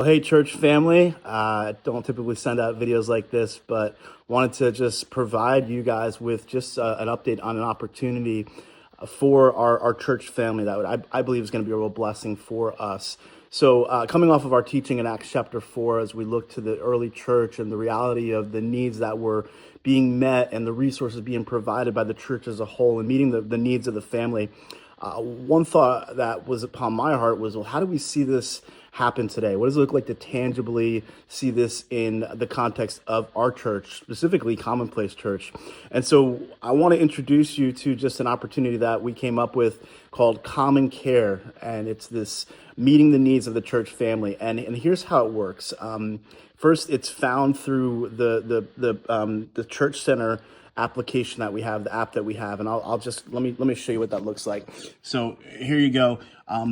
Well, hey, church family. Don't typically send out videos like this, but wanted to just provide you guys with just an update on an opportunity for our church family that I believe is going to be a real blessing for us. So coming off of our teaching in Acts chapter 4, as we look to the early church and the reality of the needs that were being met and the resources being provided by the church as a whole and meeting the needs of the family, one thought that was upon my heart was, well, how do we see this happen today? What does it look like to tangibly see this in the context of our church, specifically Commonplace Church? And so I want to introduce you to just an opportunity that we came up with called Common Care. And it's this meeting the needs of the church family. And here's how it works. First, it's found through the Church Center application that we have, the app that we have, and I'll just let me show you what that looks like. So here you go.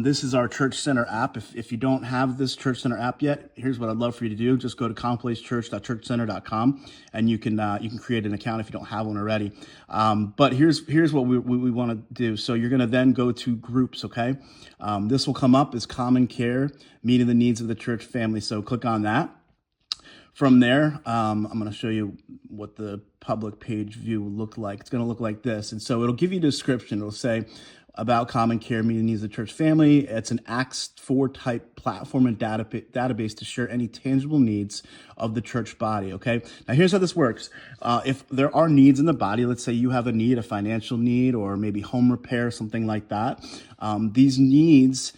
This is our Church Center app. If you don't have this Church Center app yet, here's what I'd love for you to do. Just go to commonplacechurch.churchcenter.com and you can create an account if you don't have one already. But here's what we want to do. So you're going to then go to groups. Okay, this will come up as Common Care, meeting the needs of the church family. So click on that. From there, I'm going to show you what the public page view will look like. It's going to look like this. And so it'll give you a description. It'll say about Common Care, meeting the needs of the church family. It's an Acts 4 type platform and database to share any tangible needs of the church body. Okay. Now here's how this works. If there are needs in the body, let's say you have a need, a financial need, or maybe home repair, something like that. These needs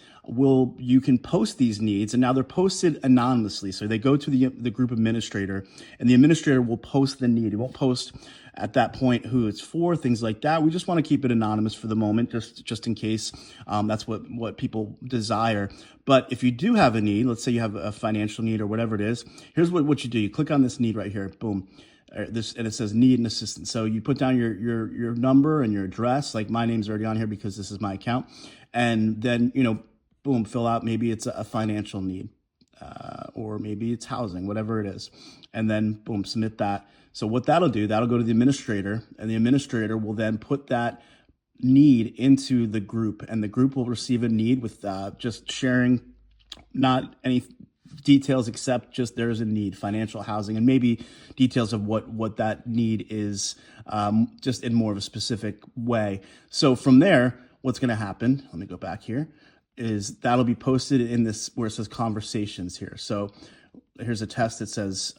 you can post these needs, and now they're posted anonymously. So they go to the group administrator, and the administrator will post the need. It won't post at that point who it's for, things like that. We just want to keep it anonymous for the moment, just in case that's what people desire. But if you do have a need, let's say you have a financial need or whatever it is, here's what you do. You click on this need right here, boom. And it says need and assistance. So you put down your number and your address. Like my name's already on here because this is my account. And then, boom, fill out, maybe it's a financial need, or maybe it's housing, whatever it is. And then boom, submit that. So what that'll do, that'll go to the administrator, and the administrator will then put that need into the group, and the group will receive a need with just sharing, not any details except just there's a need, financial, housing, and maybe details of what that need is, just in more of a specific way. So from there, what's going to happen, let me go back here, is that'll be posted in this where it says conversations here. So here's a test that says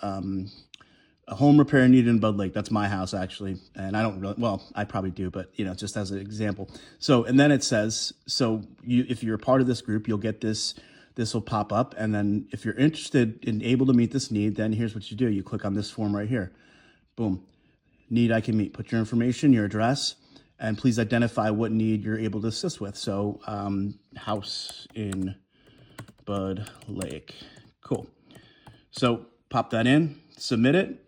a home repair needed in Bud Lake. That's my house, actually. And I don't really, well, I probably do, but just as an example. So, and then it says, so if you're a part of this group, you'll get this will pop up. And then if you're interested and able to meet this need, then here's what you do. You click on this form right here. Boom. Need I can meet. Put your information, your address, and please identify what need you're able to assist with. So house in Bud Lake. Cool. So pop that in, submit it,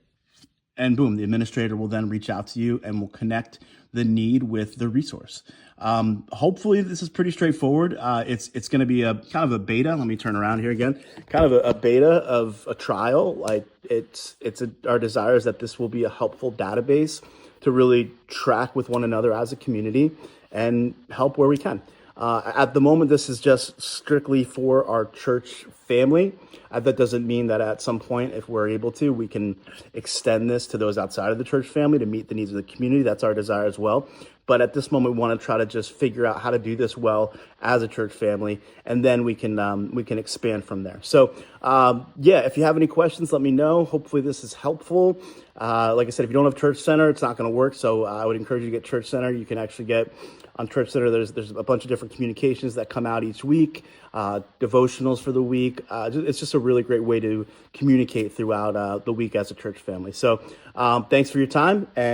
and boom, the administrator will then reach out to you and will connect the need with the resource. Hopefully this is pretty straightforward. It's going to be a kind of a beta. Let me turn around here again. Kind of a beta of a trial. Like our desire is that this will be a helpful database to really track with one another as a community and help where we can. At the moment, this is just strictly for our church family. That doesn't mean that at some point, if we're able to, we can extend this to those outside of the church family to meet the needs of the community. That's our desire as well. But at this moment, we want to try to just figure out how to do this well as a church family, and then we can expand from there. So, if you have any questions, let me know. Hopefully, this is helpful. Like I said, if you don't have Church Center, it's not going to work. So I would encourage you to get Church Center. You can actually get on Church Center. There's a bunch of different communications that come out each week, devotionals for the week. It's just a really great way to communicate throughout the week as a church family. So thanks for your time. And